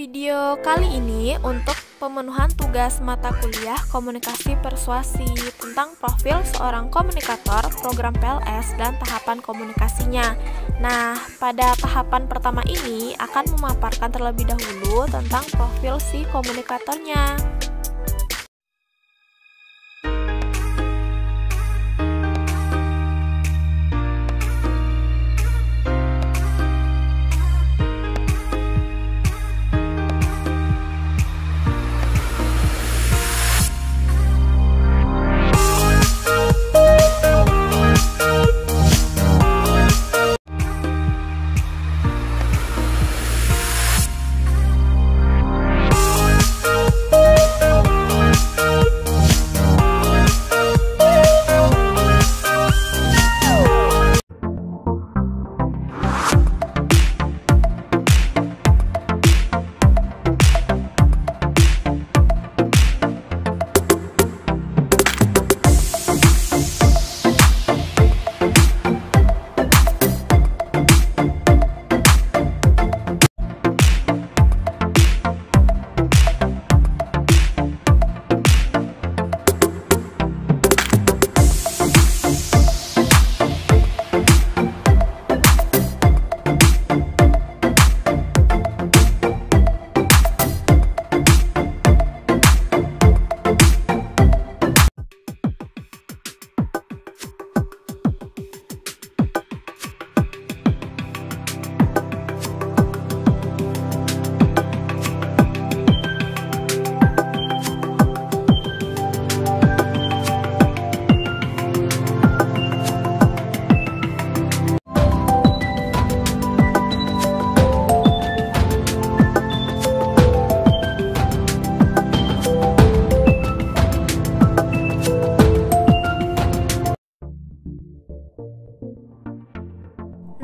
Video kali ini untuk pemenuhan tugas mata kuliah Komunikasi Persuasi tentang profil seorang komunikator, program PLS, dan tahapan komunikasinya. Nah, pada tahapan pertama ini akan memaparkan terlebih dahulu tentang profil si komunikatornya.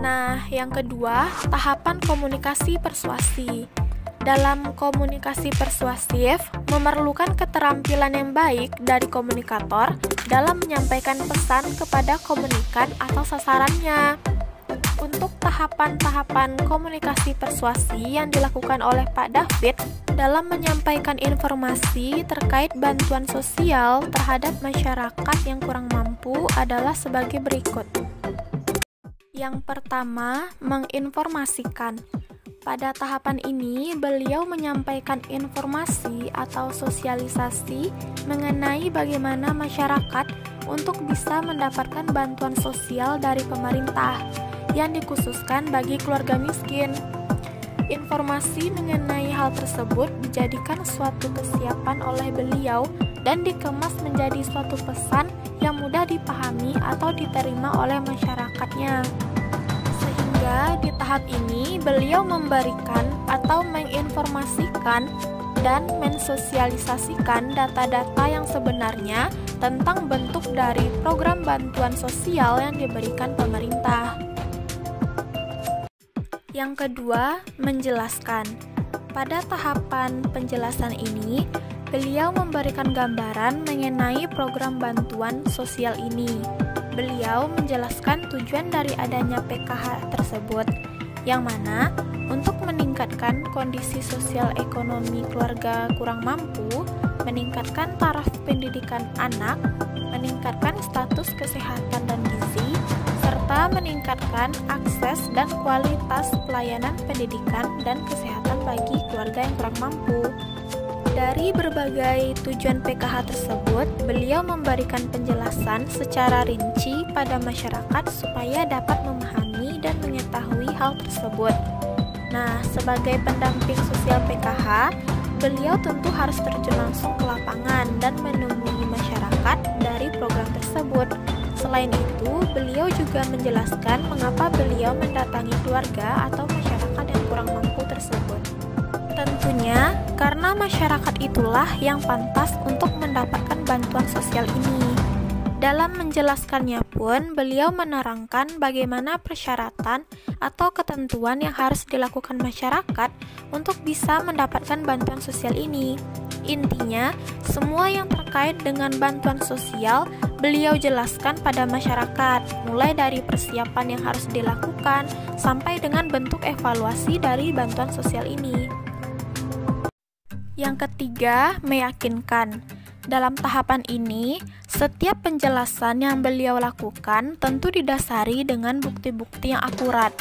Nah, yang kedua, tahapan komunikasi persuasi. Dalam komunikasi persuasif, memerlukan keterampilan yang baik dari komunikator dalam menyampaikan pesan kepada komunikan atau sasarannya. Untuk tahapan-tahapan komunikasi persuasi yang dilakukan oleh Pak David dalam menyampaikan informasi terkait bantuan sosial terhadap masyarakat yang kurang mampu adalah sebagai berikut. Yang pertama, menginformasikan. Pada tahapan ini, beliau menyampaikan informasi atau sosialisasi mengenai bagaimana masyarakat untuk bisa mendapatkan bantuan sosial dari pemerintah yang dikhususkan bagi keluarga miskin. Informasi mengenai hal tersebut dijadikan suatu kesiapan oleh beliau dan dikemas menjadi suatu pesan yang mudah dipahami atau diterima oleh masyarakatnya. Sehingga di tahap ini beliau memberikan atau menginformasikan dan mensosialisasikan data-data yang sebenarnya tentang bentuk dari program bantuan sosial yang diberikan pemerintah. Yang kedua, menjelaskan. Pada tahapan penjelasan ini, beliau memberikan gambaran mengenai program bantuan sosial ini. Beliau menjelaskan tujuan dari adanya PKH tersebut, yang mana untuk meningkatkan kondisi sosial ekonomi keluarga kurang mampu, meningkatkan taraf pendidikan anak, meningkatkan status kesehatan dan gizi, serta meningkatkan akses dan kualitas pelayanan pendidikan dan kesehatan bagi keluarga yang kurang mampu. Dari berbagai tujuan PKH tersebut, beliau memberikan penjelasan secara rinci pada masyarakat supaya dapat memahami dan mengetahui hal tersebut. Nah, sebagai pendamping sosial PKH, beliau tentu harus terjun langsung ke lapangan dan menemui masyarakat dari program tersebut. Selain itu, beliau juga menjelaskan mengapa beliau mendatangi keluarga atau masyarakat yang kurang mampu tersebut. Tentunya, karena masyarakat itulah yang pantas untuk mendapatkan bantuan sosial ini. Dalam menjelaskannya pun, beliau menerangkan bagaimana persyaratan atau ketentuan yang harus dilakukan masyarakat untuk bisa mendapatkan bantuan sosial ini. Intinya, semua yang terkait dengan bantuan sosial beliau jelaskan pada masyarakat, mulai dari persiapan yang harus dilakukan sampai dengan bentuk evaluasi dari bantuan sosial ini. Yang ketiga, meyakinkan. Dalam tahapan ini, setiap penjelasan yang beliau lakukan tentu didasari dengan bukti-bukti yang akurat.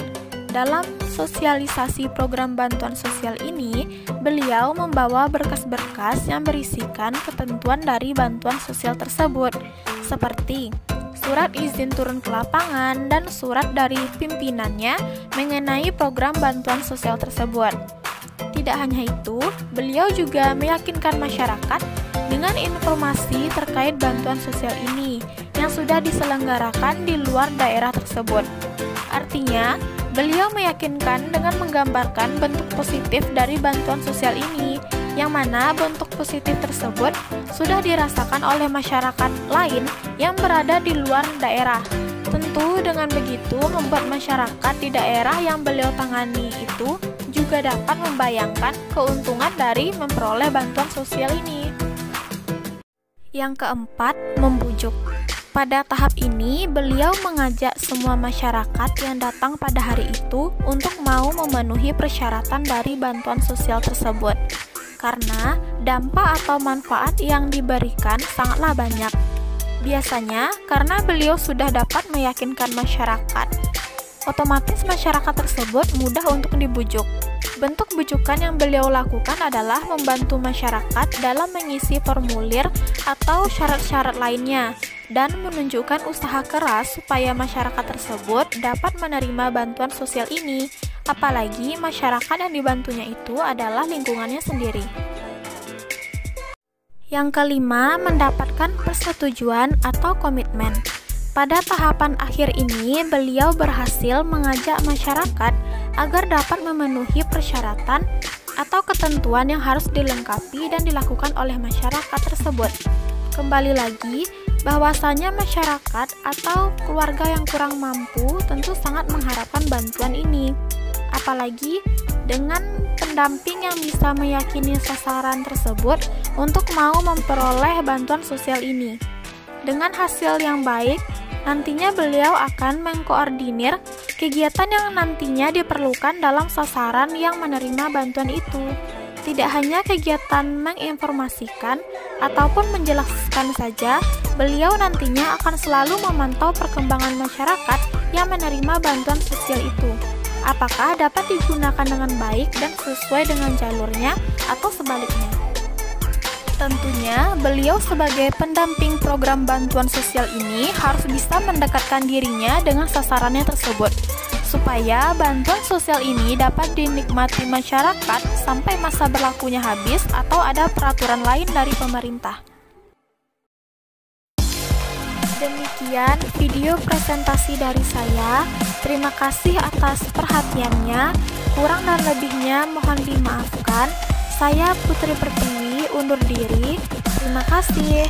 Dalam sosialisasi program bantuan sosial ini, beliau membawa berkas-berkas yang berisikan ketentuan dari bantuan sosial tersebut, seperti surat izin turun ke lapangan dan surat dari pimpinannya mengenai program bantuan sosial tersebut. Tidak hanya itu, beliau juga meyakinkan masyarakat dengan informasi terkait bantuan sosial ini yang sudah diselenggarakan di luar daerah tersebut. Artinya, beliau meyakinkan dengan menggambarkan bentuk positif dari bantuan sosial ini, yang mana bentuk positif tersebut sudah dirasakan oleh masyarakat lain yang berada di luar daerah. Tentu dengan begitu membuat masyarakat di daerah yang beliau tangani itu juga dapat membayangkan keuntungan dari memperoleh bantuan sosial ini. Yang keempat, membujuk. Pada tahap ini, beliau mengajak semua masyarakat yang datang pada hari itu untuk mau memenuhi persyaratan dari bantuan sosial tersebut, karena dampak atau manfaat yang diberikan sangatlah banyak. Biasanya, karena beliau sudah dapat meyakinkan masyarakat, otomatis masyarakat tersebut mudah untuk dibujuk. Bentuk bujukan yang beliau lakukan adalah membantu masyarakat dalam mengisi formulir atau syarat-syarat lainnya, dan menunjukkan usaha keras supaya masyarakat tersebut dapat menerima bantuan sosial ini, apalagi masyarakat yang dibantunya itu adalah lingkungannya sendiri. Yang kelima, mendapatkan persetujuan atau komitmen. Pada tahapan akhir ini, beliau berhasil mengajak masyarakat agar dapat memenuhi persyaratan atau ketentuan yang harus dilengkapi dan dilakukan oleh masyarakat tersebut. Kembali lagi, bahwasanya masyarakat atau keluarga yang kurang mampu tentu sangat mengharapkan bantuan ini. Apalagi dengan pendamping yang bisa meyakini sasaran tersebut untuk mau memperoleh bantuan sosial ini. Dengan hasil yang baik, nantinya beliau akan mengkoordinir kegiatan yang nantinya diperlukan dalam sasaran yang menerima bantuan itu. Tidak hanya kegiatan menginformasikan ataupun menjelaskan saja, beliau nantinya akan selalu memantau perkembangan masyarakat yang menerima bantuan sosial itu. Apakah dapat digunakan dengan baik dan sesuai dengan jalurnya atau sebaliknya. Tentunya, beliau sebagai pendamping program bantuan sosial ini harus bisa mendekatkan dirinya dengan sasarannya tersebut, supaya bantuan sosial ini dapat dinikmati masyarakat sampai masa berlakunya habis atau ada peraturan lain dari pemerintah. Demikian video presentasi dari saya. Terima kasih atas perhatiannya. Kurang dan lebihnya mohon dimaafkan. Saya Putri Pertiwi undur diri. Terima kasih.